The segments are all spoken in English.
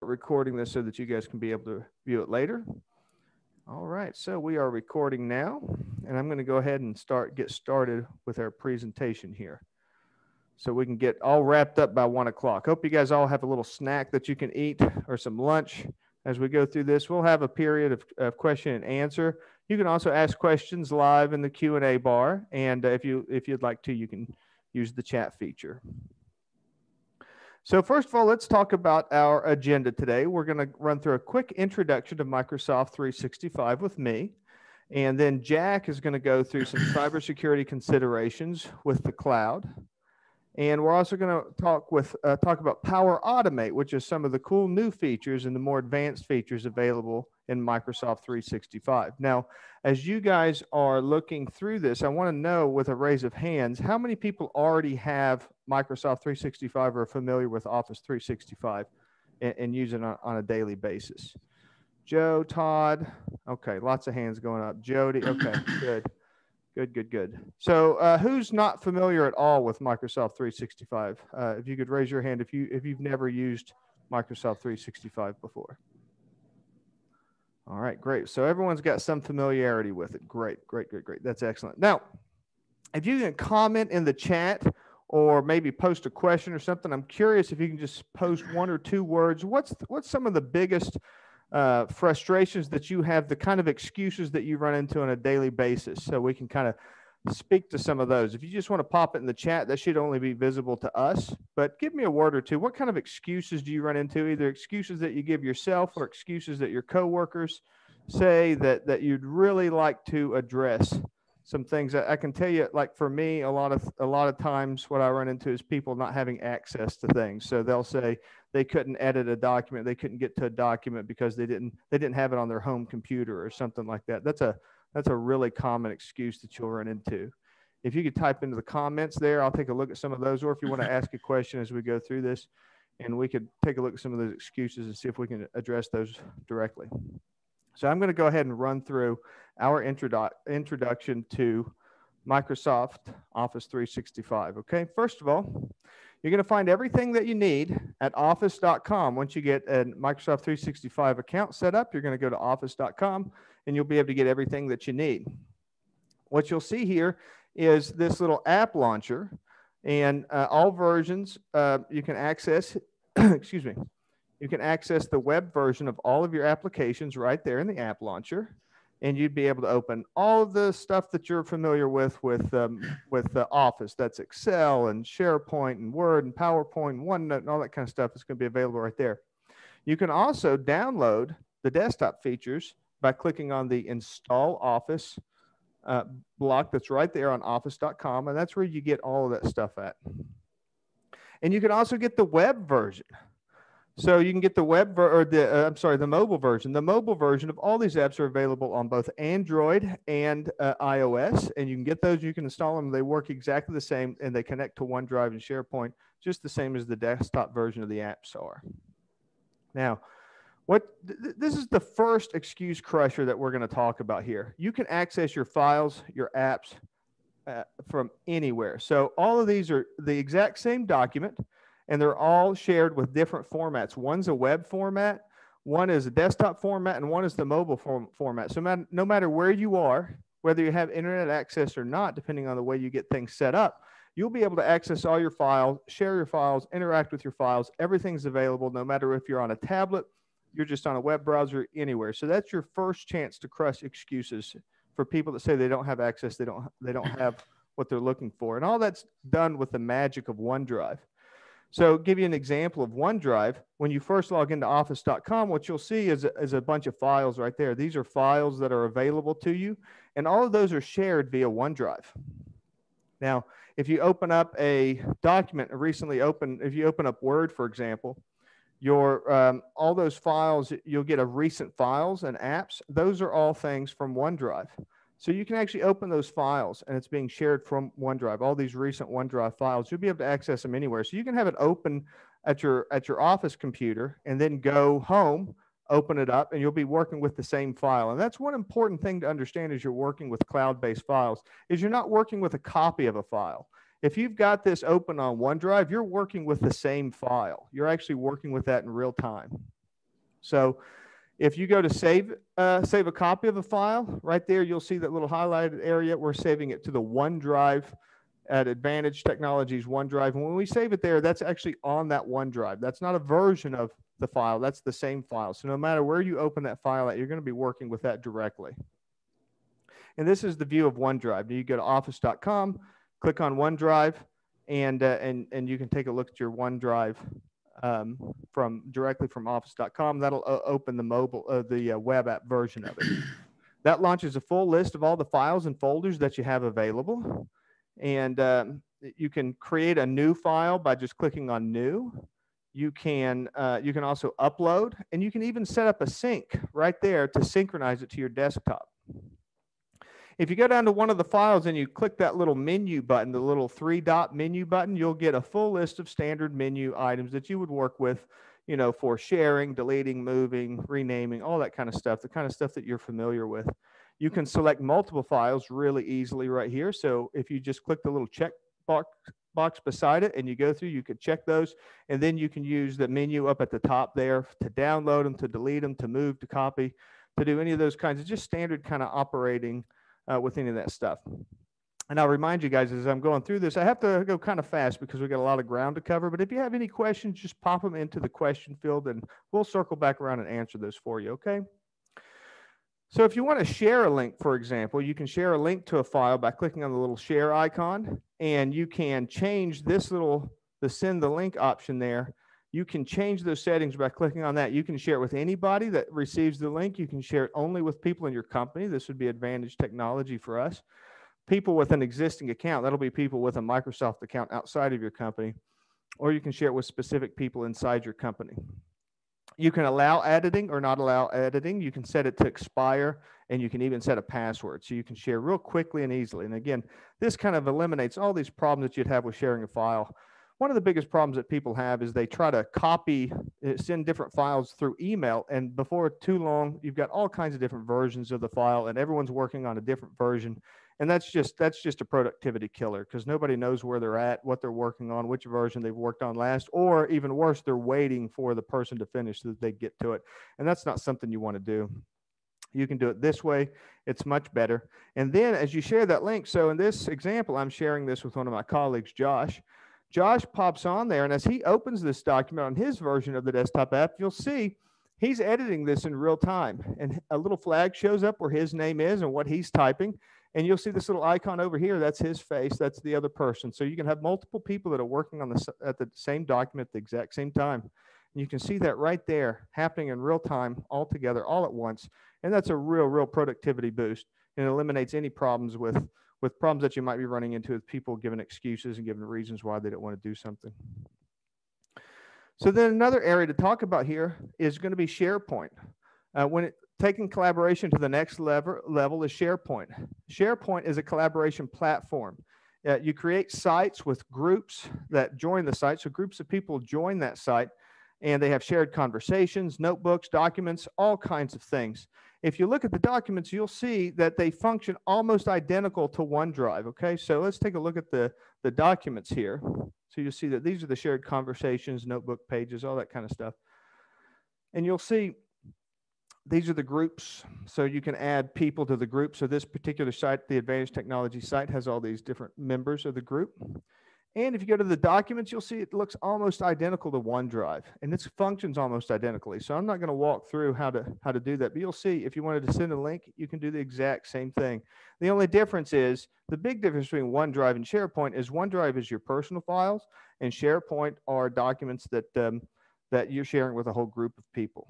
recording this so that you guys can be able to view it later. All right, so we are recording now, and I'm going to go ahead and get started with our presentation here, so we can get all wrapped up by 1 o'clock. Hope you guys all have a little snack that you can eat or some lunch as we go through this. We'll have a period of question and answer. You can also ask questions live in the Q&A bar, and if you'd like to, you can use the chat feature. So first of all, let's talk about our agenda today. We're going to run through a quick introduction to Microsoft 365 with me, and then Jack is going to go through some cybersecurity considerations with the cloud. And we're also going to talk about Power Automate, which is some of the cool new features and the more advanced features available in Microsoft 365. Now, as you guys are looking through this, I want to know, with a raise of hands, how many people already have Microsoft 365 or are familiar with Office 365 and use it on a daily basis? Joe, Todd, okay, lots of hands going up. Jody, okay, good. Good. So who's not familiar at all with Microsoft 365? If you could raise your hand if you've never used Microsoft 365 before. All right, great. So everyone's got some familiarity with it. Great. That's excellent. Now, if you can comment in the chat or maybe post a question or something, I'm curious if you can just post 1 or 2 words. What's some of the biggest frustrations that you have, the kind of excuses that you run into on a daily basis, so we can kind of speak to some of those. If you just want to pop it in the chat, that should only be visible to us, but give me a word or two. What kind of excuses do you run into, either excuses that you give yourself or excuses that your coworkers say that you'd really like to address? Some things that I can tell you, like for me, a lot of times what I run into is people not having access to things. So they'll say they couldn't edit a document, they couldn't get to a document because they didn't have it on their home computer or something like that. That's a really common excuse that you'll run into. If you could type into the comments there, I'll take a look at some of those, or if you want to ask a question as we go through this, and we could take a look at some of those excuses and see if we can address those directly. So I'm going to go ahead and run through our introduction to Microsoft Office 365. Okay, first of all, you're going to find everything that you need at office.com. Once you get a Microsoft 365 account set up, you're going to go to office.com, and you'll be able to get everything that you need. What you'll see here is this little app launcher, and all versions you can access, excuse me, you can access the web version of all of your applications right there in the app launcher, and you'd be able to open all of the stuff that you're familiar with Office. That's Excel and SharePoint and Word and PowerPoint and OneNote and all that kind of stuff is going to be available right there. You can also download the desktop features by clicking on the Install Office block that's right there on office.com, and that's where you get all of that stuff at. And you can also get the web version. So you can get the the mobile version. The mobile version of all these apps are available on both Android and iOS, and you can get those. You can install them. They work exactly the same, and they connect to OneDrive and SharePoint just the same as the desktop version of the apps are. Now, this is the first excuse crusher that we're going to talk about here. You can access your files, your apps from anywhere. So all of these are the exact same document, and they're all shared with different formats. One's a web format, one is a desktop format, and one is the mobile format. So no matter where you are, whether you have internet access or not, depending on the way you get things set up, you'll be able to access all your files, share your files, interact with your files. Everything's available, no matter if you're on a tablet, you're just on a web browser, anywhere. So that's your first chance to crush excuses for people that say they don't have access, they don't have what they're looking for. And all that's done with the magic of OneDrive. So give you an example of OneDrive. When you first log into office.com, what you'll see is a bunch of files right there. These are files that are available to you, and all of those are shared via OneDrive. Now, if you open up a document, if you open up Word, for example, all those files, you'll get a recent files and apps. Those are all things from OneDrive. So you can actually open those files, and it's being shared from OneDrive. All these recent OneDrive files, you'll be able to access them anywhere. So you can have it open at your office computer, and then go home, open it up, and you'll be working with the same file. And that's one important thing to understand as you're working with cloud-based files, is you're not working with a copy of a file. If you've got this open on OneDrive, you're working with the same file. You're actually working with that in real time. So if you go to save a copy of a file, right there, you'll see that little highlighted area. We're saving it to the OneDrive at Advantage Technologies OneDrive. And when we save it there, that's actually on that OneDrive. That's not a version of the file. That's the same file. So no matter where you open that file at, you're going to be working with that directly. And this is the view of OneDrive. You go to office.com, click on OneDrive, and you can take a look at your OneDrive directly from office.com. That'll open the web app version of it. That launches a full list of all the files and folders that you have available. And you can create a new file by just clicking on New. You can also upload, and you can even set up a sync right there to synchronize it to your desktop. If you go down to one of the files and you click that little menu button, the little 3-dot menu button, you'll get a full list of standard menu items that you would work with, you know, for sharing, deleting, moving, renaming, all that kind of stuff, the kind of stuff that you're familiar with. You can select multiple files really easily right here. So if you just click the little check box beside it and you go through, you could check those, and then you can use the menu up at the top there to download them, to delete them, to move, to copy, to do any of those kinds of just standard kind of operating with any of that stuff. And I'll remind you guys as I'm going through this, I have to go kind of fast because we've got a lot of ground to cover, but if you have any questions, just pop them into the question field and we'll circle back around and answer those for you, okay? So if you want to share a link, for example, you can share a link to a file by clicking on the little share icon, and you can change the send the link option there. You can change those settings by clicking on that. You can share it with anybody that receives the link. You can share it only with people in your company. This would be Advantage Technology for us. People with an existing account, that'll be people with a Microsoft account outside of your company, or you can share it with specific people inside your company. You can allow editing or not allow editing. You can set it to expire, and you can even set a password. So you can share real quickly and easily. And again, this kind of eliminates all these problems that you'd have with sharing a file. One of the biggest problems that people have is they try to send different files through email, and before too long, you've got all kinds of different versions of the file, and everyone's working on a different version. And that's just a productivity killer because nobody knows where they're at, what they're working on, which version they've worked on last, or even worse, they're waiting for the person to finish so that they get to it. And that's not something you want to do. You can do it this way. It's much better. And then as you share that link, so in this example, I'm sharing this with one of my colleagues, Josh. Josh pops on there, and as he opens this document on his version of the desktop app, you'll see he's editing this in real time. And a little flag shows up where his name is and what he's typing. And you'll see this little icon over here. That's his face. That's the other person. So you can have multiple people that are working on at the same document at the exact same time. And you can see that right there happening in real time, all together, all at once. And that's a real productivity boost. And it eliminates any problems with problems that you might be running into with people giving excuses and giving reasons why they don't want to do something. So then another area to talk about here is going to be SharePoint. Taking collaboration to the next level is SharePoint. SharePoint is a collaboration platform. You create sites with groups that join the site. So groups of people join that site, and they have shared conversations, notebooks, documents, all kinds of things. If you look at the documents, you'll see that they function almost identical to OneDrive, okay? So let's take a look at the documents here. So you'll see that these are the shared conversations, notebook pages, all that kind of stuff. And you'll see these are the groups, so you can add people to the group. So this particular site, the Advantage Technology site, has all these different members of the group. And if you go to the documents, you'll see it looks almost identical to OneDrive, and it functions almost identically. So I'm not going to walk through how to do that, but you'll see if you wanted to send a link, you can do the exact same thing. The only difference is, the big difference between OneDrive and SharePoint is OneDrive is your personal files, and SharePoint are documents that you're sharing with a whole group of people.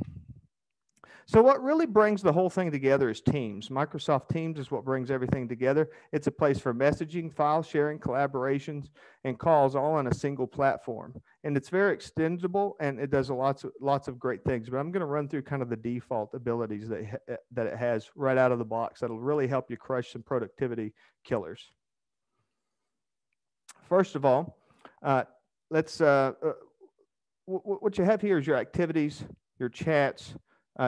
So what really brings the whole thing together is Teams. Microsoft Teams is what brings everything together. It's a place for messaging, file sharing, collaborations, and calls all on a single platform. And it's very extendable, and it does lots of great things. But I'm going to run through kind of the default abilities that it has right out of the box that'll really help you crush some productivity killers. First of all, what you have here is your activities, your chats,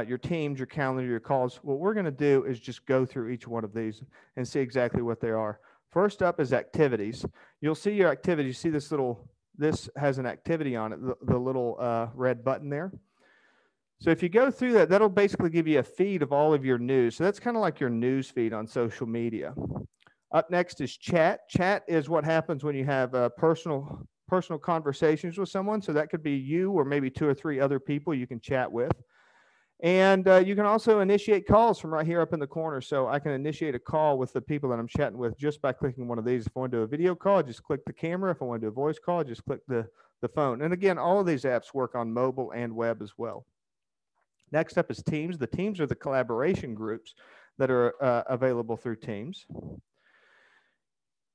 your Teams, your calendar, your calls. What we're going to do is just go through each one of these and see exactly what they are. First up is activities. You'll see your activities. You see this has an activity on it, the little red button there. So if you go through that, that'll basically give you a feed of all of your news. So that's kind of like your news feed on social media. Up next is chat. Chat is what happens when you have personal conversations with someone. So that could be you or maybe 2 or 3 other people you can chat with. And you can also initiate calls from right here up in the corner. So I can initiate a call with the people that I'm chatting with just by clicking one of these. If I want to do a video call, I just click the camera. If I want to do a voice call, I just click the phone. And again, all of these apps work on mobile and web as well. Next up is Teams. The Teams are the collaboration groups that are available through Teams.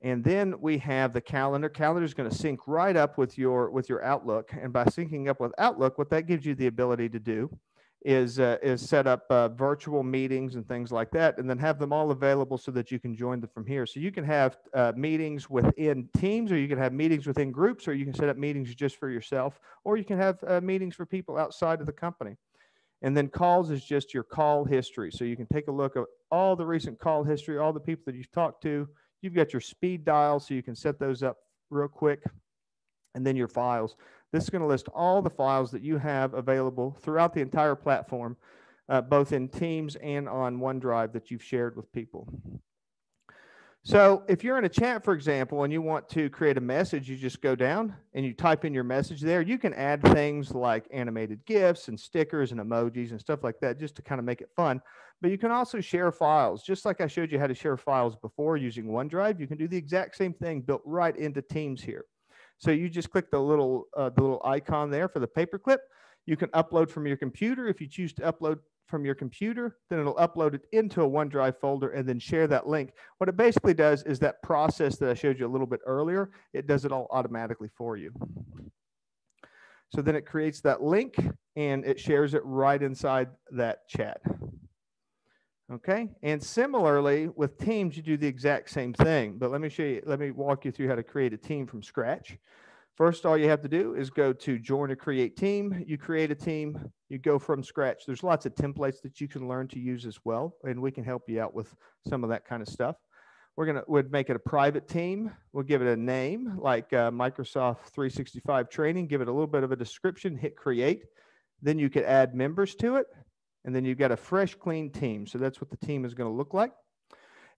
And then we have the calendar. Calendar is going to sync right up with your Outlook. And by syncing up with Outlook, what that gives you the ability to do is set up virtual meetings and things like that, and then have them all available so that you can join them from here. So you can have meetings within Teams, or you can have meetings within groups, or you can set up meetings just for yourself, or you can have meetings for people outside of the company. And then calls is just your call history. So you can take a look at all the recent call history, all the people that you've talked to. You've got your speed dial, so you can set those up real quick. And then your files. This is going to list all the files that you have available throughout the entire platform, both in Teams and on OneDrive that you've shared with people. So if you're in a chat, for example, and you want to create a message, you just go down and you type in your message there. You can add things like animated GIFs and stickers and emojis and stuff like that just to kind of make it fun. But you can also share files. Just like I showed you how to share files before using OneDrive, you can do the exact same thing built right into Teams here. So you just click the little icon there for the paperclip. You can upload from your computer. If you choose to upload from your computer, then it'll upload it into a OneDrive folder and then share that link. What it basically does is that process that I showed you a little bit earlier, it does it all automatically for you. So then it creates that link and it shares it right inside that chat. Okay, and similarly with Teams, you do the exact same thing, but let me walk you through how to create a team from scratch. First, all you have to do is go to Join or Create Team. You create a team, you go from scratch. There's lots of templates that you can learn to use as well, and we can help you out with some of that kind of stuff. We'd make it a private team. We'll give it a name like Microsoft 365 Training, give it a little bit of a description, hit Create. Then you could add members to it. And then you've got a fresh, clean team. So that's what the team is going to look like.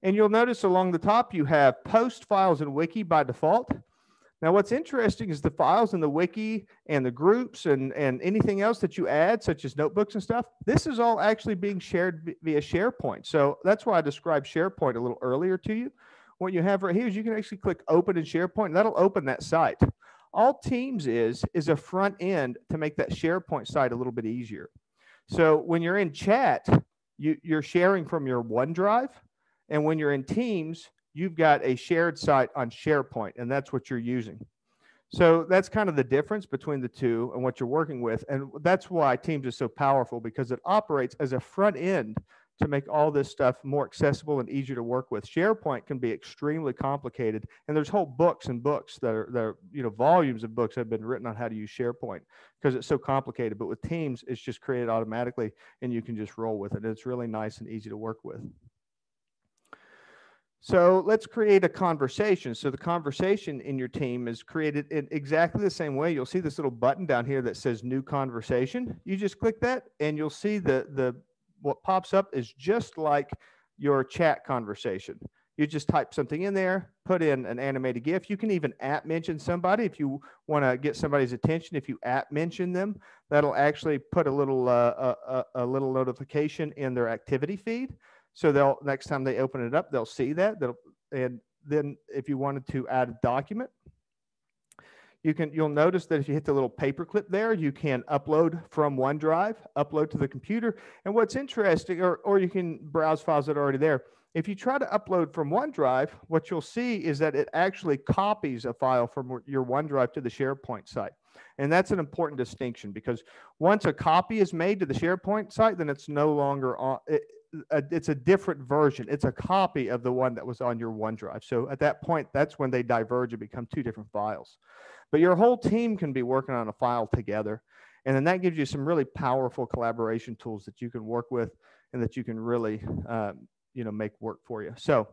And you'll notice along the top, you have post files and wiki by default. Now, what's interesting is the files in the wiki and the groups and anything else that you add, such as notebooks and stuff, this is all actually being shared via Sharepoint. So that's why I described Sharepoint a little earlier to you. What you have right here is you can actually click Open in Sharepoint, and that'll open that site. All Teams is a front end to make that Sharepoint site a little bit easier. So when you're in chat, you're sharing from your OneDrive. And when you're in Teams, you've got a shared site on SharePoint, and that's what you're using. So that's kind of the difference between the two and what you're working with. And that's why Teams is so powerful, because it operates as a front end to make all this stuff more accessible and easier to work with. SharePoint can be extremely complicated, and there's whole books and books that are volumes of books have been written on how to use SharePoint because it's so complicated. But with Teams, it's just created automatically, and you can just roll with it. It's really nice and easy to work with. So let's create a conversation. So the conversation in your team is created in exactly the same way. You'll see this little button down here that says New Conversation. You just click that, and you'll see what pops up is just like your chat conversation. You just type something in there, put in an animated GIF. You can even @mention somebody if you want to get somebody's attention. If you @mention them, that'll actually put a little notification in their activity feed. So next time they open it up, they'll see that. And then if you wanted to add a document, you'll notice that if you hit the little paperclip there, you can upload from OneDrive, upload to the computer. And what's interesting, or you can browse files that are already there. If you try to upload from OneDrive, what you'll see is that it actually copies a file from your OneDrive to the SharePoint site. And that's an important distinction, because once a copy is made to the SharePoint site, then it's no longer on. It's a different version. It's a copy of the one that was on your OneDrive. So at that point, that's when they diverge and become two different files. But your whole team can be working on a file together. And then that gives you some really powerful collaboration tools that you can work with and that you can really make work for you. So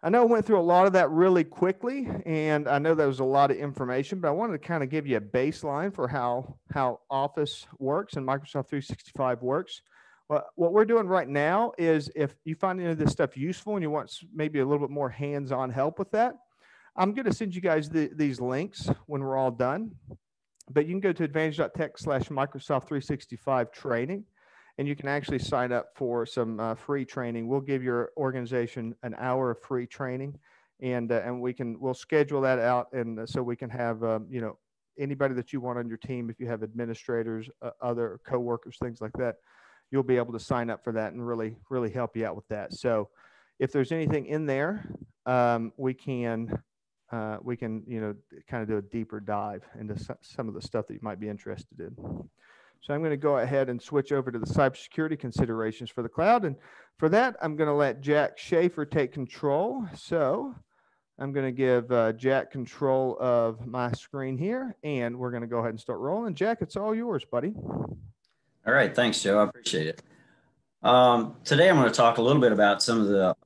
I know I went through a lot of that really quickly, and I know there was a lot of information, but I wanted to kind of give you a baseline for how Office works and Microsoft 365 works. What we're doing right now is, if you find any of this stuff useful and you want maybe a little bit more hands-on help with that, I'm going to send you guys these links when we're all done. But you can go to advantage.tech/Microsoft 365 training, and you can actually sign up for some free training. We'll give your organization an hour of free training, and we'll schedule that out, and so we can have anybody that you want on your team. If you have administrators, other coworkers, things like that, you'll be able to sign up for that and really help you out with that. So if there's anything in there, we can kind of do a deeper dive into some of the stuff that you might be interested in. So I'm going to go ahead and switch over to the cybersecurity considerations for the cloud. And for that, I'm going to let Jack Shaffer take control. So I'm going to give Jack control of my screen here, and we're going to go ahead and start rolling. Jack, it's all yours, buddy. All right. Thanks, Joe. I appreciate it. Today, I'm going to talk a little bit about some of the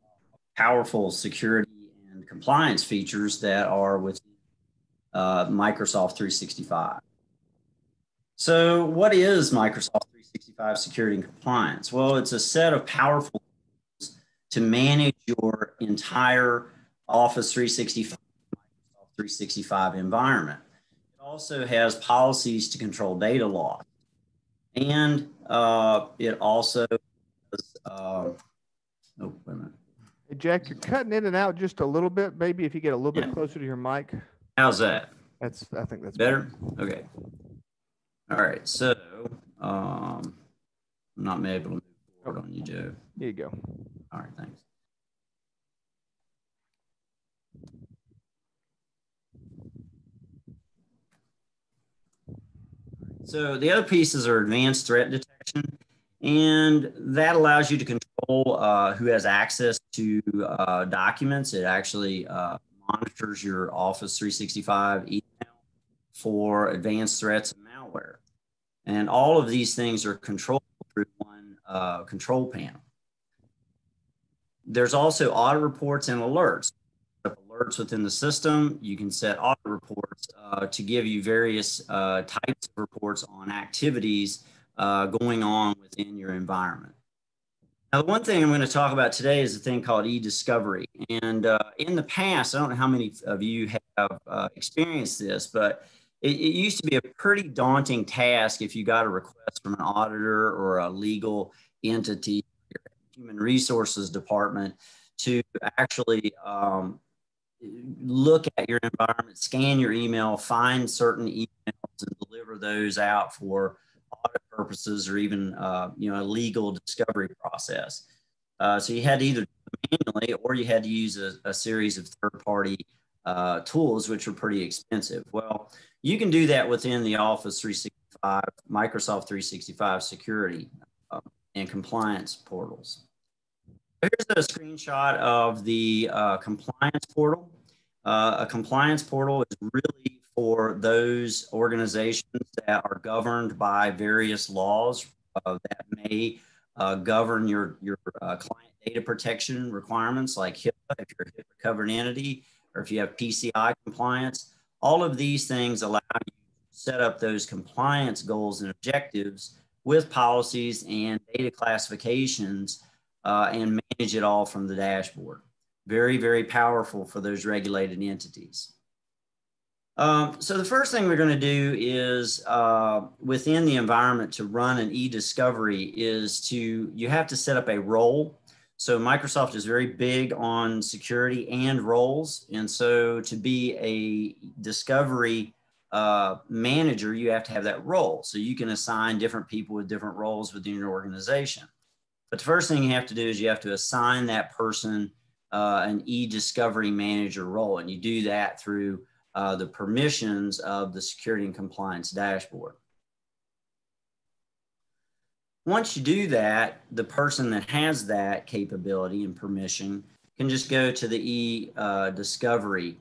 powerful security and compliance features that are with Microsoft 365. So what is Microsoft 365 security and compliance? Well, it's a set of powerful tools to manage your entire Office 365, Microsoft 365 environment. It also has policies to control data loss. And it also has, oh, wait a minute. Hey, Jack, you're cutting in and out just a little bit. Maybe if you get a little bit closer to your mic. How's that? I think that's better. Okay. All right. So I'm not able to move forward on you, Joe. Here you go. All right. Thanks. So the other pieces are advanced threat detection, and that allows you to control who has access to documents. It actually monitors your Office 365 email for advanced threats and malware. And all of these things are controlled through one control panel. There's also audit reports and alerts. Alerts within the system. You can set audit reports to give you various types of reports on activities going on within your environment. Now, the one thing I'm going to talk about today is a thing called EDiscovery. And in the past, I don't know how many of you have experienced this, but it used to be a pretty daunting task if you got a request from an auditor or a legal entity, your human resources department, to actually look at your environment, scan your email, find certain emails, and deliver those out for audit purposes or even a legal discovery process. So you had to either do it manually or you had to use a series of third-party tools, which are pretty expensive. Well, you can do that within the Office 365, Microsoft 365 security and compliance portals. Here's a screenshot of the compliance portal. A compliance portal is really for those organizations that are governed by various laws that may govern your client data protection requirements, like HIPAA, if you're a HIPAA-covered entity, or if you have PCI compliance. All of these things allow you to set up those compliance goals and objectives with policies and data classifications and manage it all from the dashboard. Very, very powerful for those regulated entities. So the first thing we're going to do is within the environment to run an EDiscovery is you have to set up a role. So Microsoft is very big on security and roles. And so to be a discovery manager, you have to have that role. So you can assign different people with different roles within your organization. But the first thing you have to do is you have to assign that person an EDiscovery manager role. And you do that through the permissions of the security and compliance dashboard. Once you do that, the person that has that capability and permission can just go to the EDiscovery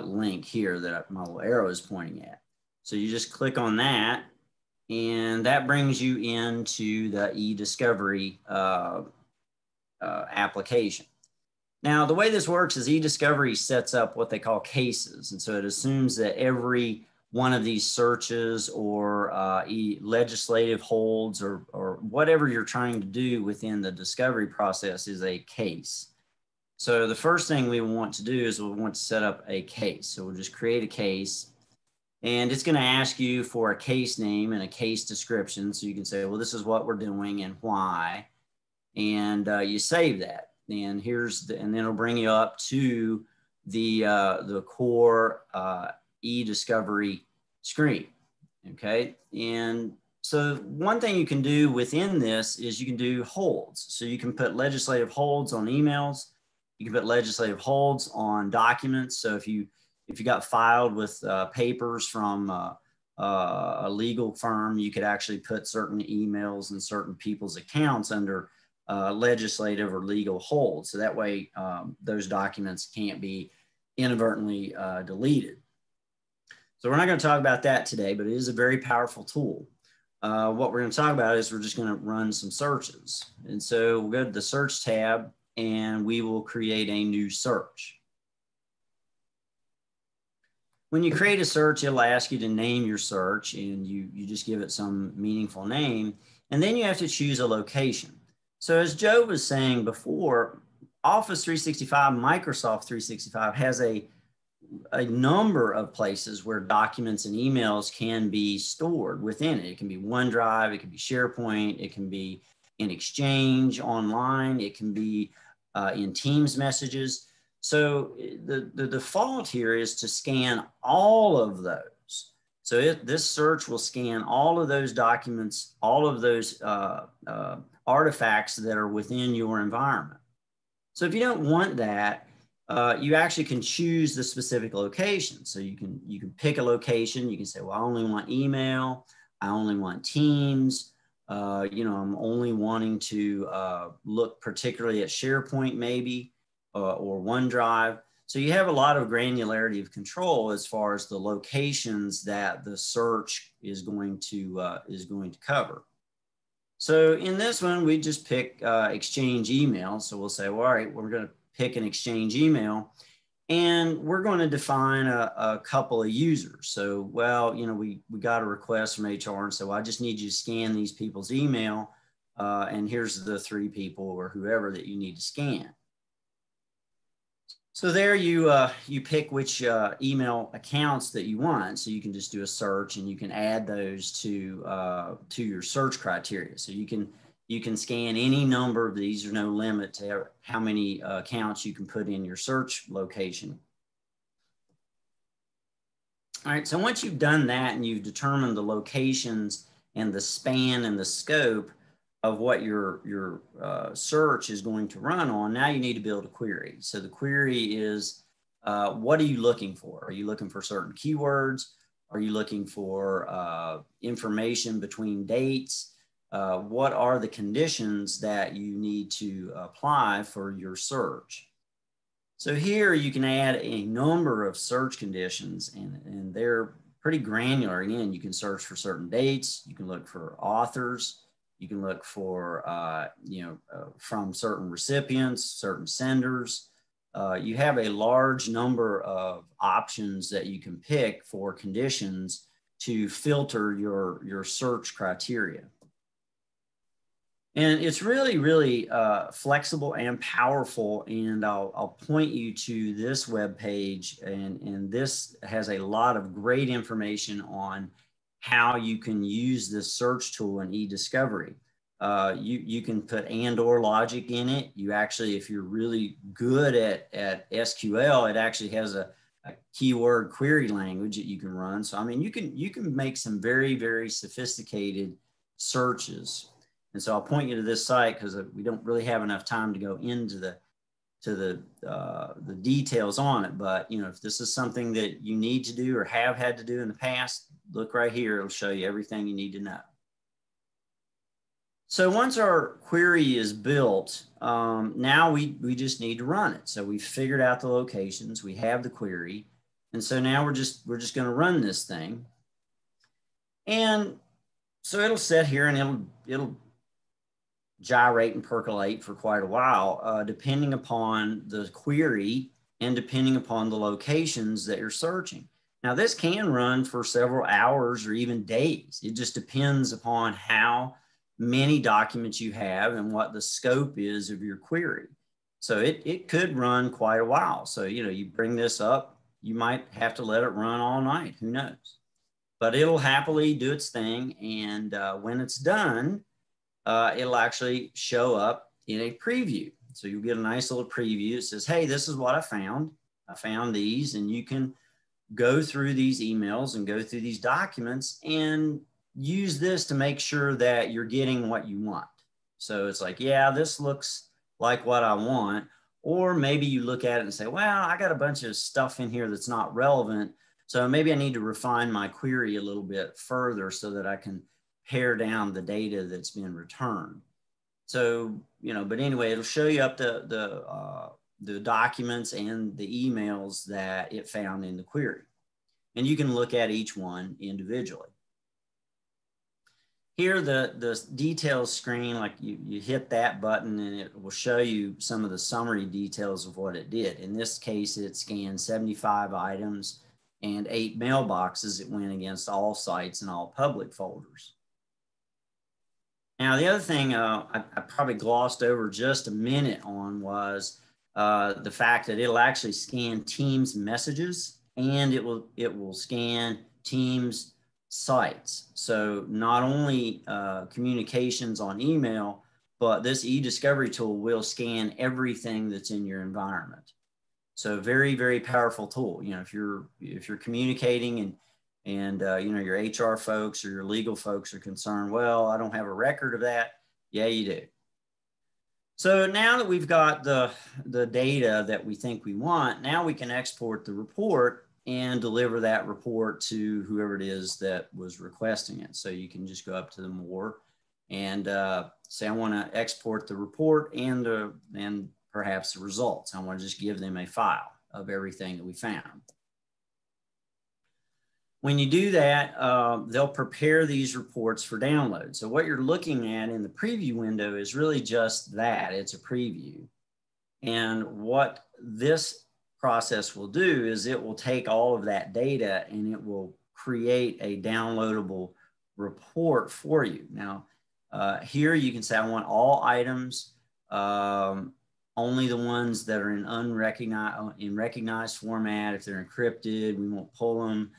link here that my little arrow is pointing at. So you just click on that, and that brings you into the EDiscovery application. Now, the way this works is EDiscovery sets up what they call cases. And so it assumes that every one of these searches or legislative holds or whatever you're trying to do within the discovery process is a case. So the first thing we want to do is we want to set up a case. So we'll just create a case, and it's going to ask you for a case name and a case description. So you can say, well, this is what we're doing and why. And you save that. And and then it'll bring you up to the core EDiscovery screen. Okay. And so one thing you can do within this is you can do holds. So you can put legislative holds on emails. You can put legislative holds on documents. So if you got filed with papers from a legal firm, you could actually put certain emails and certain people's accounts under legislative or legal hold. So that way those documents can't be inadvertently deleted. So we're not going to talk about that today, but it is a very powerful tool. What we're going to talk about is we're just going to run some searches. And so we'll go to the search tab and we will create a new search. When you create a search, it'll ask you to name your search, and you just give it some meaningful name. And then you have to choose a location. So as Joe was saying before, Office 365, Microsoft 365 has a number of places where documents and emails can be stored within it. It can be OneDrive, it can be Sharepoint, it can be in Exchange online, it can be in Teams messages. So the default here is to scan all of those. So this search will scan all of those documents, all of those artifacts that are within your environment. So if you don't want that, you actually can choose the specific location. So you can pick a location. You can say, well, I only want email. I only want Teams. I'm only wanting to look particularly at SharePoint maybe, or OneDrive. So you have a lot of granularity of control as far as the locations that the search is going to cover. So in this one, we just pick Exchange email. So we'll say, well, all right, we're going to pick an Exchange email, and we're going to define a couple of users. So, well, we got a request from HR and said, well, I just need you to scan these people's email, and here's the 3 people or whoever that you need to scan. So there you pick which email accounts that you want. So you can just do a search and you can add those to your search criteria. So you can scan any number of these. There's no limit to how many accounts you can put in your search location. All right, so once you've done that and you've determined the locations and the span and the scope of what your search is going to run on, now you need to build a query. So the query is, what are you looking for? Are you looking for certain keywords? Are you looking for information between dates? What are the conditions that you need to apply for your search? So here you can add a number of search conditions, and they're pretty granular. Again, you can search for certain dates. You can look for authors. You can look for, from certain recipients, certain senders. You have a large number of options that you can pick for conditions to filter your search criteria. And it's really, really flexible and powerful. And I'll point you to this web page, and this has a lot of great information on how you can use this search tool in EDiscovery. You can put and/or logic in it. You actually, if you're really good at SQL, it actually has a keyword query language that you can run. So I mean, you can make some very, very sophisticated searches. And so I'll point you to this site because we don't really have enough time to go into the details on it. But if this is something that you need to do or have had to do in the past, look right here. It'll show you everything you need to know. So once our query is built, now we just need to run it. So we've figured out the locations, we have the query, and so now we're just going to run this thing. And so it'll sit here and it'll gyrate and percolate for quite a while, depending upon the query and depending upon the locations that you're searching. Now, this can run for several hours or even days. It just depends upon how many documents you have and what the scope is of your query. So it could run quite a while. So, you bring this up, you might have to let it run all night. Who knows? But it'll happily do its thing. And when it's done, it'll actually show up in a preview. So you'll get a nice little preview. It says, hey, this is what I found. I found these, and you can go through these emails and go through these documents and use this to make sure that you're getting what you want. So it's like, yeah, this looks like what I want. Or maybe you look at it and say, well, I got a bunch of stuff in here that's not relevant. So maybe I need to refine my query a little bit further so that I can pare down the data that's been returned. So, but anyway, it'll show you up the documents and the emails that it found in the query. And you can look at each one individually. Here, the details screen, like you hit that button and it will show you some of the summary details of what it did. In this case, it scanned 75 items and 8 mailboxes. It went against all sites and all public folders. Now, the other thing I probably glossed over just a minute on was the fact that it'll actually scan Teams messages and it will scan Teams sites. So not only communications on email, but this EDiscovery tool will scan everything that's in your environment. So very, very powerful tool. If you're communicating and your HR folks or your legal folks are concerned, well, I don't have a record of that. Yeah, you do. So now that we've got the data that we think we want, now we can export the report and deliver that report to whoever it is that was requesting it. So you can just go up to the more and say, I want to export the report and perhaps the results. I want to just give them a file of everything that we found. When you do that, they'll prepare these reports for download. So what you're looking at in the preview window is really just that. It's a preview. And what this process will do is it will take all of that data and it will create a downloadable report for you. Now, here you can say, I want all items, only the ones that are in recognized format. If they're encrypted, we won't pull them.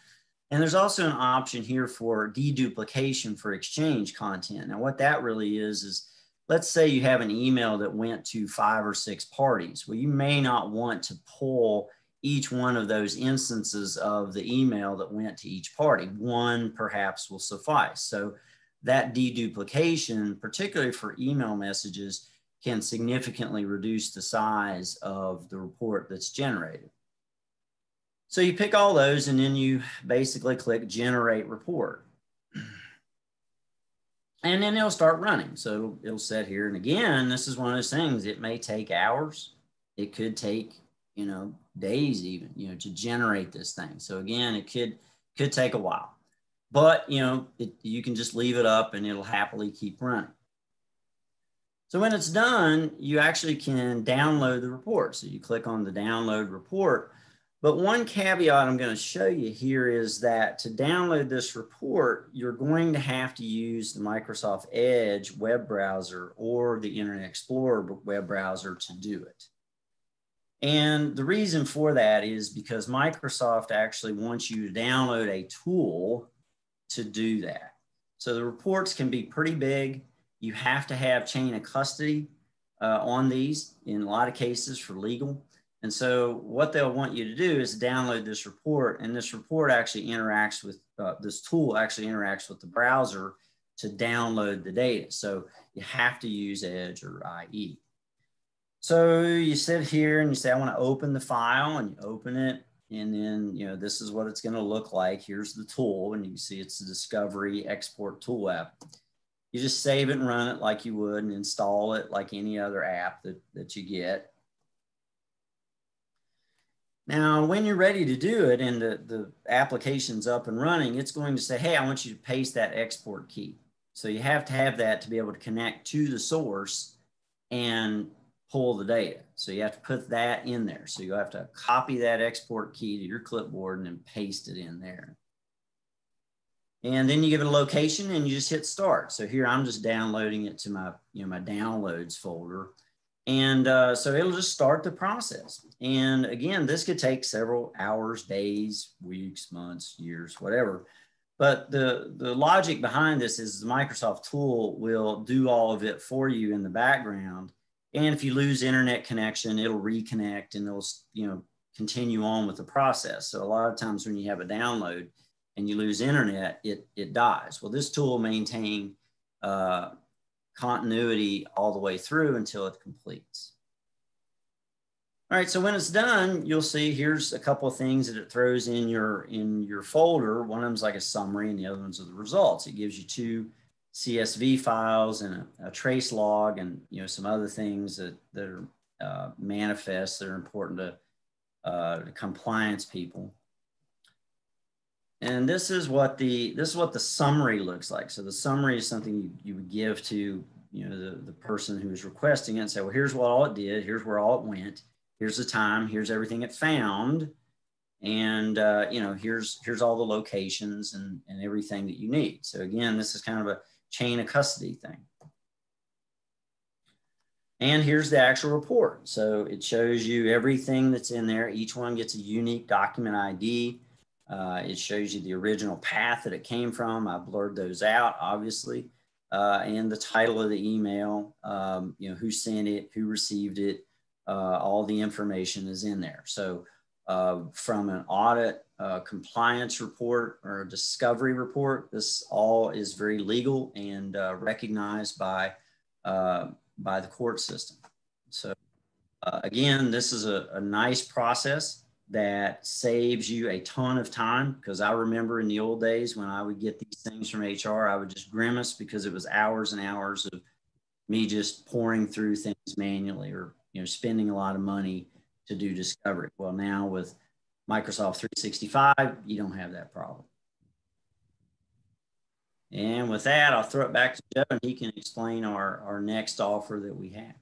And there's also an option here for deduplication for Exchange content. Now, what that really is let's say you have an email that went to 5 or 6 parties. Well, you may not want to pull each one of those instances of the email that went to each party. One perhaps will suffice. So that deduplication, particularly for email messages, can significantly reduce the size of the report that's generated. So you pick all those and then you basically click generate report. And then it'll start running. So it'll set here. And again, this is one of those things, it may take hours. It could take, days even, to generate this thing. So again, it could take a while, but you can just leave it up and it'll happily keep running. So when it's done, you actually can download the report. So you click on the download report. But one caveat I'm going to show you here is that to download this report, you're going to have to use the Microsoft Edge web browser or the Internet Explorer web browser to do it. And the reason for that is because Microsoft actually wants you to download a tool to do that. So the reports can be pretty big. You have to have chain of custody on these in a lot of cases for legal. And so what they'll want you to do is download this report, and this report actually interacts with, this tool actually interacts with the browser to download the data. So you have to use Edge or IE. So you sit here and you say, I want to open the file, and you open it. And then, this is what it's going to look like. Here's the tool, and you can see it's the Discovery Export Tool app. You just save it and run it like you would and install it like any other app that you get. Now, when you're ready to do it and the application's up and running, it's going to say, hey, I want you to paste that export key. So you have to have that to be able to connect to the source and pull the data. So you have to put that in there. So you have to copy that export key to your clipboard and then paste it in there. And then you give it a location and you just hit start. So here I'm just downloading it to my, my downloads folder. And so it'll just start the process. And again, this could take several hours, days, weeks, months, years, whatever. But the logic behind this is the Microsoft tool will do all of it for you in the background. And if you lose internet connection, it'll reconnect and it'll, continue on with the process. So a lot of times when you have a download and you lose internet, it dies. Well, this tool will maintain continuity all the way through until it completes. All right, so when it's done, you'll see here's a couple of things that it throws in your folder. One of them's like a summary and the other ones are the results. It gives you 2 CSV files and a trace log and some other things that are manifests that are important to compliance people. And this is what the summary looks like. So the summary is something you would give to the person who is requesting it and say, well, here's what all it did, here's where all it went, here's the time, here's everything it found, and here's all the locations and everything that you need. So again, this is kind of a chain of custody thing. And here's the actual report. So it shows you everything that's in there. Each one gets a unique document ID. It shows you the original path that it came from. I blurred those out, obviously. And the title of the email, who sent it, who received it, all the information is in there. So from an audit compliance report or a discovery report, this all is very legal and recognized by the court system. So again, this is a nice process that saves you a ton of time, because I remember in the old days when I would get these things from HR, I would just grimace because it was hours and hours of me just pouring through things manually or spending a lot of money to do discovery. Well, now with Microsoft 365, you don't have that problem. And with that, I'll throw it back to Joe and he can explain our next offer that we have.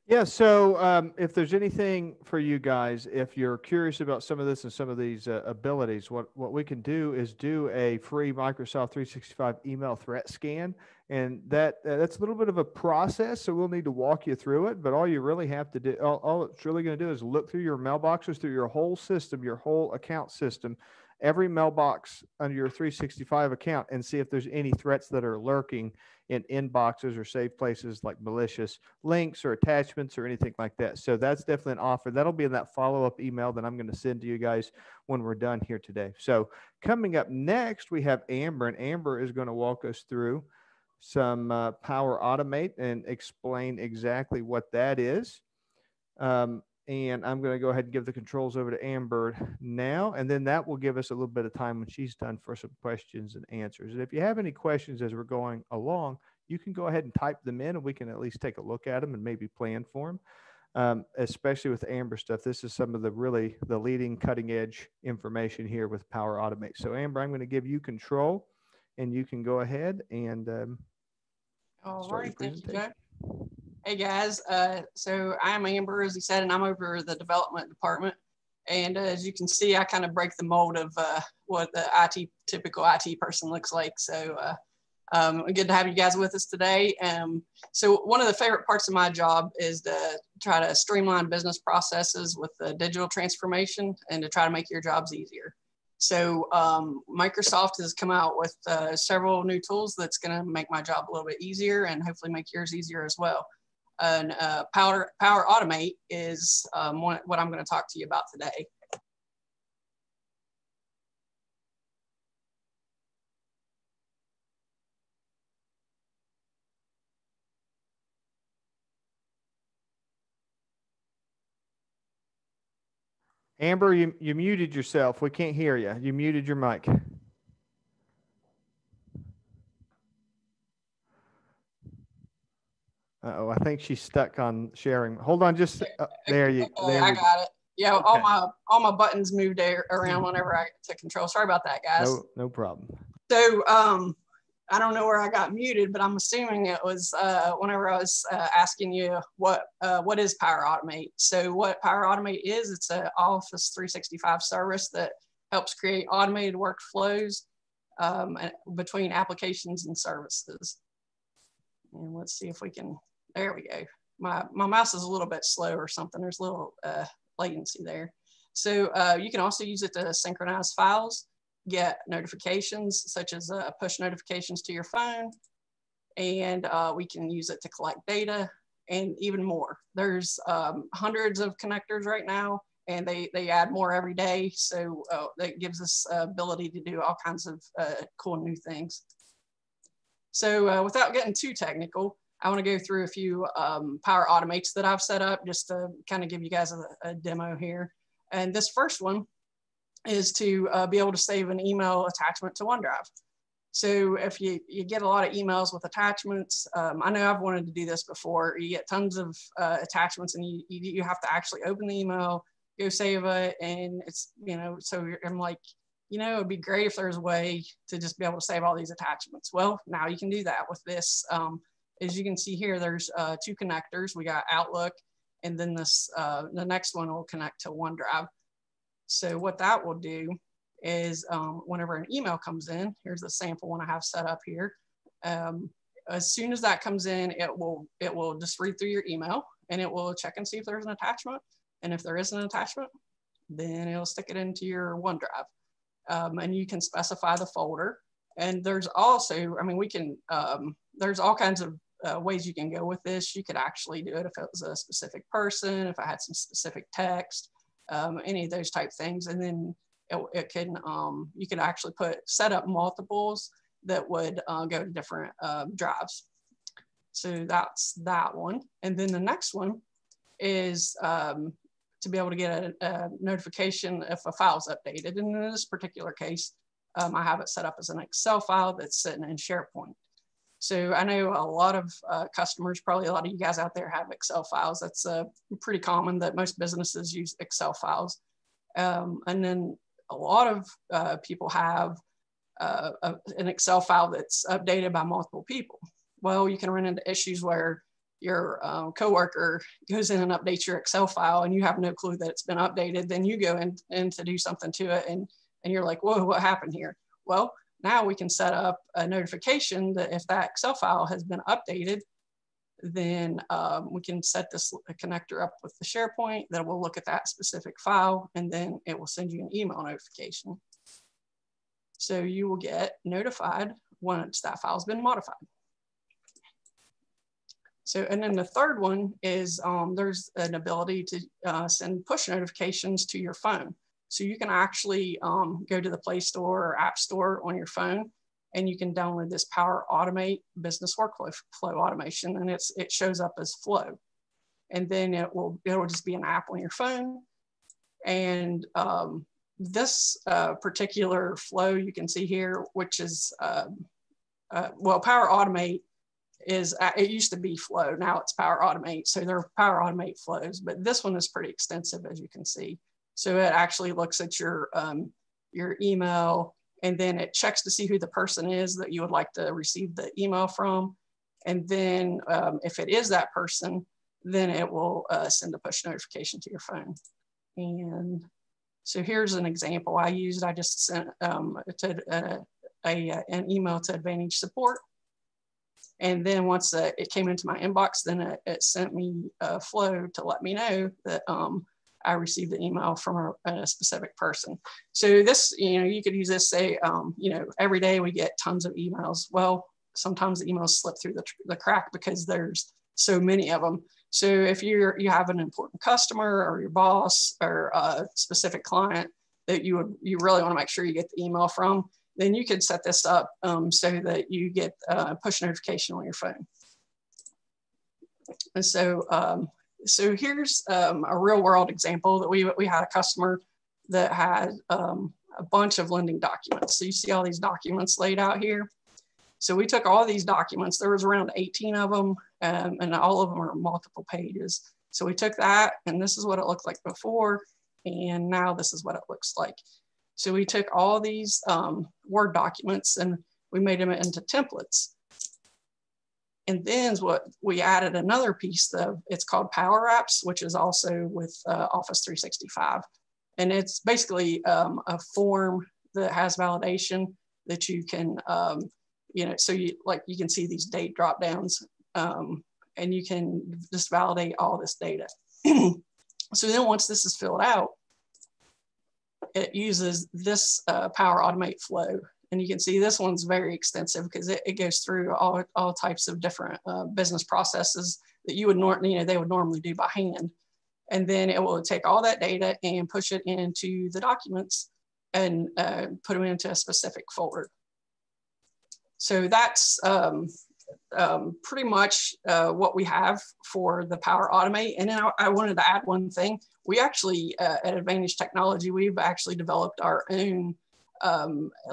Yeah, so if there's anything for you guys, if you're curious about some of this and some of these abilities, what we can do is do a free Microsoft 365 email threat scan. And that's a little bit of a process, so we'll need to walk you through it. But all you really have to do, all it's really going to do is look through your mailboxes, through your whole system, your whole account system, every mailbox under your 365 account, and see if there's any threats that are lurking in inboxes or safe places like malicious links or attachments or anything like that. So that's definitely an offer. That'll be in that follow-up email that I'm going to send to you guys when we're done here today. So coming up next, we have Amber, and Amber is going to walk us through some Power Automate and explain exactly what that is. And I'm going to go ahead and give the controls over to Amber now, and then that will give us a little bit of time when she's done for some questions and answers. And if you have any questions as we're going along, you can go ahead and type them in, and we can at least take a look at them and maybe plan for them. Especially with Amber stuff, this is some of the leading cutting edge information here with Power Automate. So Amber, I'm going to give you control, and you can go ahead and start your presentation. Thank you, Joe. Hey guys, so I'm Amber, as he said, and I'm over the development department. And as you can see, I kind of break the mold of what the typical IT person looks like. So good to have you guys with us today. So one of the favorite parts of my job is to try to streamline business processes with the digital transformation and to try to make your jobs easier. So Microsoft has come out with several new tools that's going to make my job a little bit easier and hopefully make yours easier as well. And Power Automate is what I'm going to talk to you about today. Amber, you muted yourself. We can't hear you. You muted your mic. Uh-oh, I think she's stuck on sharing. Hold on, just there you. There I got it. Yeah, okay. all my buttons moved around whenever I took control. Sorry about that, guys. No problem. So I don't know where I got muted, but I'm assuming it was whenever I was asking you what is Power Automate. So what Power Automate is, it's an Office 365 service that helps create automated workflows between applications and services. And let's see if we can, there we go. My mouse is a little bit slow or something. There's a little latency there. So you can also use it to synchronize files, get notifications such as push notifications to your phone, and we can use it to collect data and even more. There's hundreds of connectors right now, and they add more every day. So that gives us ability to do all kinds of cool new things. So without getting too technical, I want to go through a few Power Automates that I've set up just to kind of give you guys a demo here. And this first one is to be able to save an email attachment to OneDrive. So if you get a lot of emails with attachments, I know I've wanted to do this before. You get tons of attachments, and you have to actually open the email, go save it, and it's, you know, so I'm like, you know, it'd be great if there's a way to just be able to save all these attachments. Well, now you can do that with this. As you can see here, there's two connectors. We got Outlook, and then this the next one will connect to OneDrive. So what that will do is whenever an email comes in, here's the sample one I have set up here. As soon as that comes in, it will just read through your email, and it will check and see if there's an attachment. And if there is an attachment, then it'll stick it into your OneDrive. And you can specify the folder. And there's also, I mean, we can, there's all kinds of ways you can go with this. You could actually do it if it was a specific person, if I had some specific text, any of those type things. And then it can, you can actually set up multiples that would go to different drives. So that's that one. And then the next one is to be able to get a notification if a file's updated. And in this particular case, I have it set up as an Excel file that's sitting in Sharepoint. So I know a lot of customers, probably a lot of you guys out there have Excel files. That's pretty common that most businesses use Excel files. And then a lot of people have an Excel file that's updated by multiple people. Well, you can run into issues where your coworker goes in and updates your Excel file and you have no clue that it's been updated. Then you go in to do something to it, and you're like, whoa, what happened here? Well, now we can set up a notification that if that Excel file has been updated, then we can set this connector up with the Sharepoint that will look at that specific file, and then it will send you an email notification. So you will get notified once that file has been modified. So, and then the third one is there's an ability to send push notifications to your phone. So you can actually go to the Play Store or App Store on your phone, and you can download this Power Automate business workflow automation, and it shows up as Flow. And then it will just be an app on your phone. And this particular flow you can see here, which is, well, Power Automate it used to be Flow, now it's Power Automate. So there are Power Automate flows, but this one is pretty extensive, as you can see. So it actually looks at your email, and then it checks to see who the person is that you would like to receive the email from. And then if it is that person, then it will send a push notification to your phone. And so here's an example I used. I just sent an email to Advantage Support. And then once it came into my inbox, then it sent me a flow to let me know that I received the email from a specific person. So this, you could use this, say, every day we get tons of emails. Well, sometimes the emails slip through the crack because there's so many of them. So if you have an important customer or your boss or a specific client that you really want to make sure you get the email from, then you could set this up so that you get a push notification on your phone. And so, so here's a real world example that we had a customer that had a bunch of lending documents. So you see all these documents laid out here. So we took all these documents, there was around 18 of them, and all of them are multiple pages. So we took that, and this is what it looked like before, and now this is what it looks like. So we took all these Word documents, and we made them into templates. And then what we added another piece of, it's called Power Apps, which is also with Office 365. And it's basically a form that has validation that you can, so you can see these date drop downs, and you can just validate all this data. So then once this is filled out, it uses this Power Automate flow. And you can see this one's very extensive because it goes through all types of different business processes that you would they would normally do by hand. And then it will take all that data and push it into the documents and put them into a specific folder. So that's pretty much what we have for the Power Automate. And then I wanted to add one thing. We actually, at Advantage Technology, we've actually developed our own,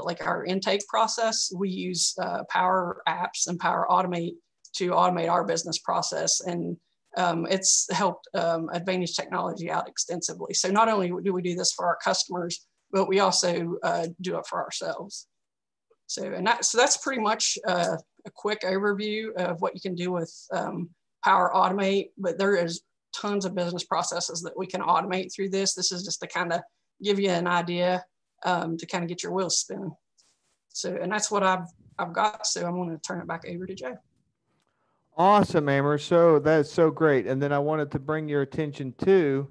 like our intake process. We use Power Apps and Power Automate to automate our business process. And it's helped Advantage Technology out extensively. So not only do we do this for our customers, but we also do it for ourselves. So that's pretty much a quick overview of what you can do with Power Automate, but there is tons of business processes that we can automate through this. This is just to kind of give you an idea to kind of get your wheels spinning. So, and that's what I've got. So I'm going to turn it back over to Joe. Awesome, Amber. So that's so great. And then I wanted to bring your attention to,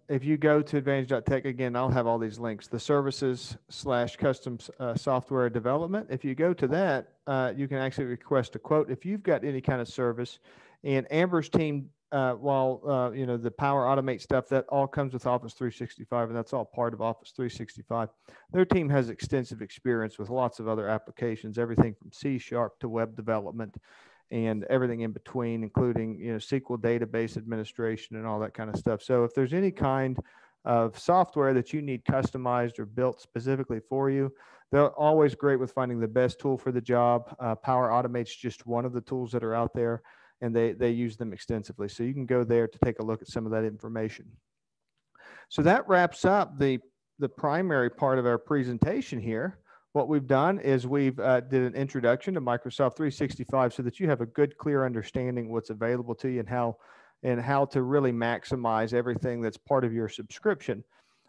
if you go to advantage.tech, again, I'll have all these links, the services/custom software development. If you go to that, you can actually request a quote if you've got any kind of service. And Amber's team, while the Power Automate stuff, that all comes with Office 365, and that's all part of Office 365. Their team has extensive experience with lots of other applications, everything from C# to web development and everything in between, including SQL database administration and all that kind of stuff. So if there's any kind of software that you need customized or built specifically for you, they're always great with finding the best tool for the job. Power Automate's just one of the tools that are out there, and they use them extensively. So you can go there to take a look at some of that information. So that wraps up the primary part of our presentation here. What we've done is we've did an introduction to Microsoft 365 so that you have a good, clear understanding of what's available to you and how to really maximize everything that's part of your subscription.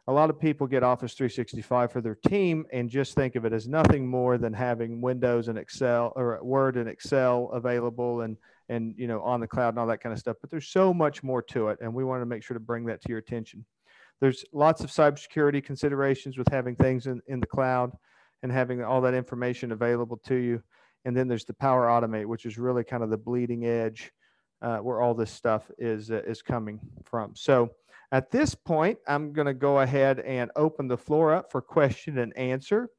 A lot of people get Office 365 for their team and just think of it as nothing more than having Windows and Excel or Word and Excel available and on the cloud and all that kind of stuff. But there's so much more to it, and we want to make sure to bring that to your attention. There's lots of cybersecurity considerations with having things in the cloud and having all that information available to you. And then there's the Power Automate, which is really kind of the bleeding edge where all this stuff is coming from. So at this point, I'm going to go ahead and open the floor up for question and answer.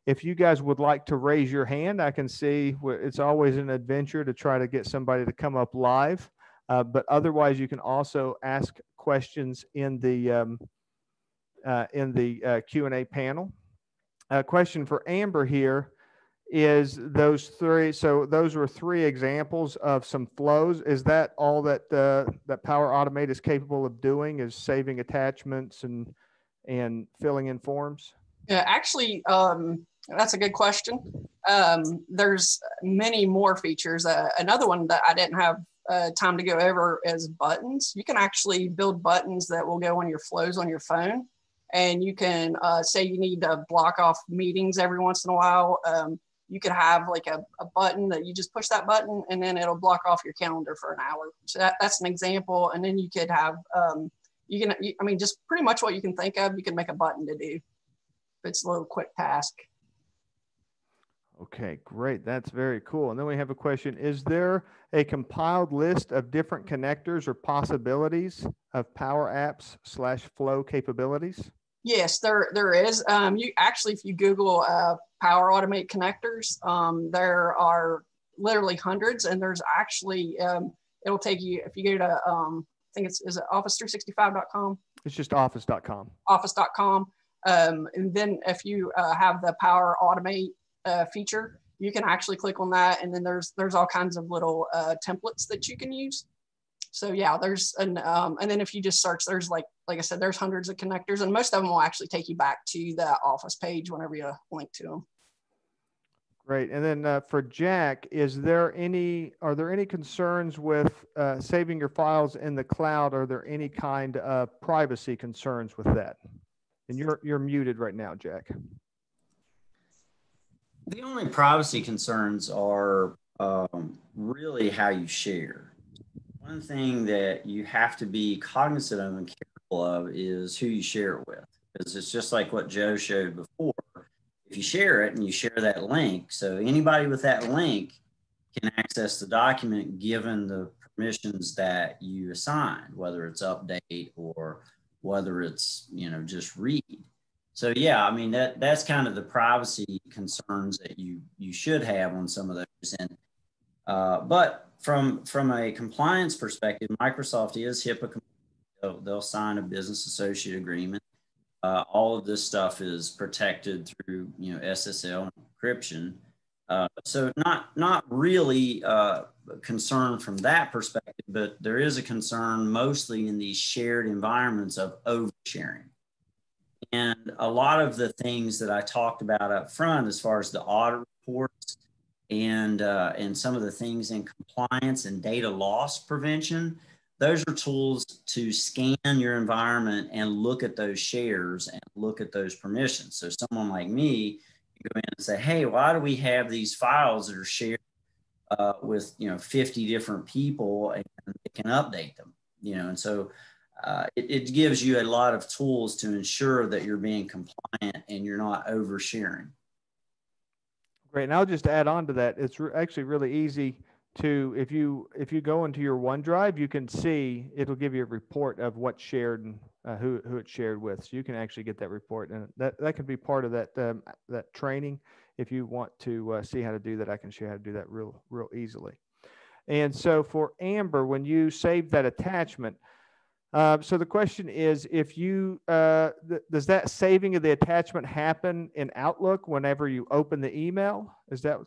If you guys would like to raise your hand, I can see it's always an adventure to try to get somebody to come up live. But otherwise, you can also ask questions in the Q&A panel. A question for Amber here is those three. So those were three examples of some flows. Is that all that that Power Automate is capable of doing, is saving attachments and filling in forms? Yeah, actually, that's a good question. There's many more features. Another one that I didn't have time to go over is buttons. You can actually build buttons that will go on your flows on your phone. And you can say you need to block off meetings every once in a while. You could have like a button that you just push that button and then it'll block off your calendar for an hour. So that's an example. And then you could have, just pretty much what you can think of, you can make a button to do. It's a little quick task. Okay, great. That's very cool. And then we have a question. Is there a compiled list of different connectors or possibilities of Power Apps / flow capabilities? Yes, there is. You actually, if you Google Power Automate connectors, there are literally hundreds, and there's actually, it'll take you, if you go to, I think is it office365.com? It's just office.com. Office.com. And then if you have the Power Automate feature, you can actually click on that, and then there's all kinds of little templates that you can use. So yeah, there's and then if you just search, there's like I said, there's hundreds of connectors, and most of them will actually take you back to the Office page whenever you link to them. Great. And then for Jack, are there any concerns with saving your files in the cloud? Are there any kind of privacy concerns with that? And you're muted right now, Jack. The only privacy concerns are really how you share. One thing that you have to be cognizant of and careful of is who you share it with, because it's just like what Joe showed before. If you share it and you share that link, so anybody with that link can access the document given the permissions that you assigned, whether it's update or whether it's, just read. So yeah, I mean, that's kind of the privacy concerns that you should have on some of those. And but from a compliance perspective, Microsoft is HIPAA compliant. They'll sign a business associate agreement. All of this stuff is protected through SSL encryption. So not really concern from that perspective, but there is a concern mostly in these shared environments of oversharing. And a lot of the things that I talked about up front, as far as the audit reports and some of the things in compliance and data loss prevention, those are tools to scan your environment and look at those shares and look at those permissions. So someone like me can go in and say, hey, why do we have these files that are shared with 50 different people, and they can update them, and so it gives you a lot of tools to ensure that you're being compliant and you're not oversharing. Great. And I'll just add on to that. It's actually really easy to, if you go into your OneDrive, you can see, it'll give you a report of what's shared and who it's shared with. So you can actually get that report, and that could be part of that training. If you want to see how to do that, I can show you how to do that real easily. And so for Amber, when you save that attachment, so the question is, if you does that saving of the attachment happen in Outlook whenever you open the email? Is that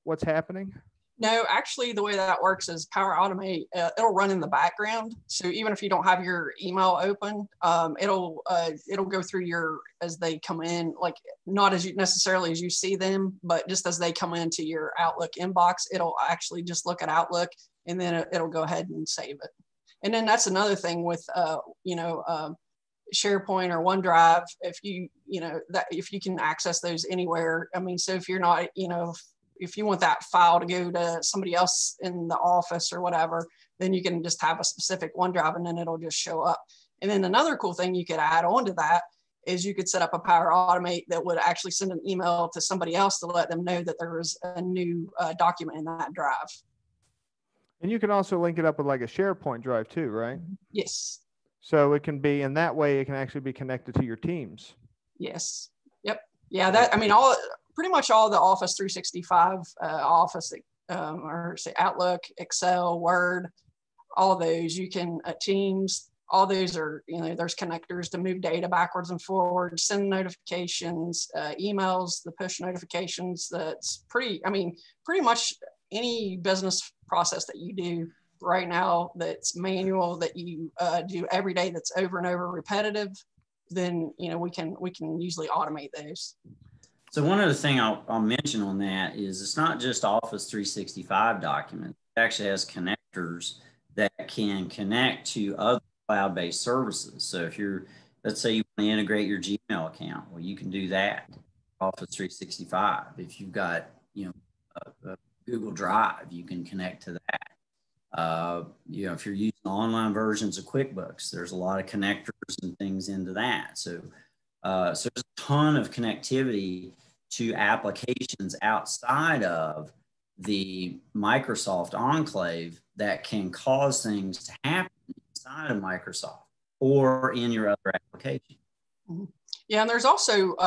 what's happening? No, actually, the way that works is Power Automate. It'll run in the background. So even if you don't have your email open, it'll go through as they come in, like not as necessarily as you see them, but just as they come into your Outlook inbox, it'll actually just look at Outlook, and then it'll go ahead and save it. And then that's another thing with SharePoint or OneDrive. If you can access those anywhere. I mean, so if you're not, if you want that file to go to somebody else in the office or whatever, then you can just have a specific OneDrive, and then it'll just show up. And then another cool thing you could add on to that is you could set up a Power Automate that would actually send an email to somebody else to let them know that there was a new document in that drive. And you can also link it up with like a SharePoint drive too, right? Yes. So it can be, in that way, it can actually be connected to your teams. Yes. Yep. Yeah. Pretty much all the Office 365, Office, or say Outlook, Excel, Word, all those you can, Teams, all those are, there's connectors to move data backwards and forwards, send notifications, emails, the push notifications. That's pretty much any business process that you do right now that's manual, that you do every day, that's over and over repetitive, then we can usually automate those. So one other thing I'll mention on that is it's not just Office 365 documents. It actually has connectors that can connect to other cloud-based services. So if let's say you want to integrate your Gmail account, well, you can do that. Office 365. If you've got a Google Drive, you can connect to that. If you're using online versions of QuickBooks, there's a lot of connectors and things into that. So there's a ton of connectivity to applications outside of the Microsoft enclave that can cause things to happen inside of Microsoft or in your other application. Mm-hmm. Yeah, and there's also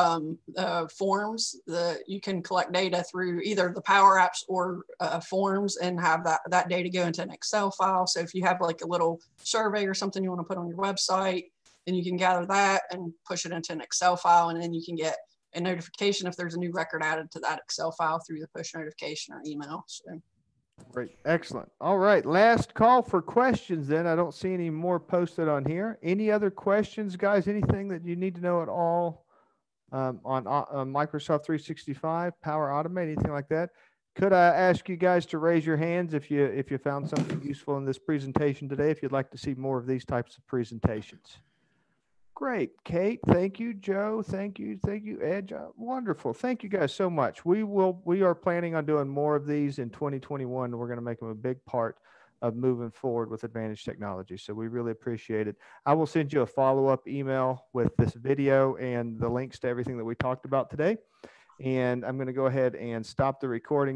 forms that you can collect data through either the Power Apps or forms, and have that data go into an Excel file. So if you have like a little survey or something you want to put on your website, then you can gather that and push it into an Excel file, and then you can get a notification if there's a new record added to that Excel file through the push notification or email. So. Great. Excellent. All right. Last call for questions then. I don't see any more posted on here. Any other questions, guys? Anything that you need to know at all on Microsoft 365, Power Automate, anything like that. Could I ask you guys to raise your hands if you found something useful in this presentation today, if you'd like to see more of these types of presentations? Great. Kate, thank you. Joe, thank you. Thank you, Ed. Wonderful. Thank you guys so much. We are planning on doing more of these in 2021. We're going to make them a big part of moving forward with Advantage Technology. So we really appreciate it. I will send you a follow-up email with this video and the links to everything that we talked about today. And I'm going to go ahead and stop the recording.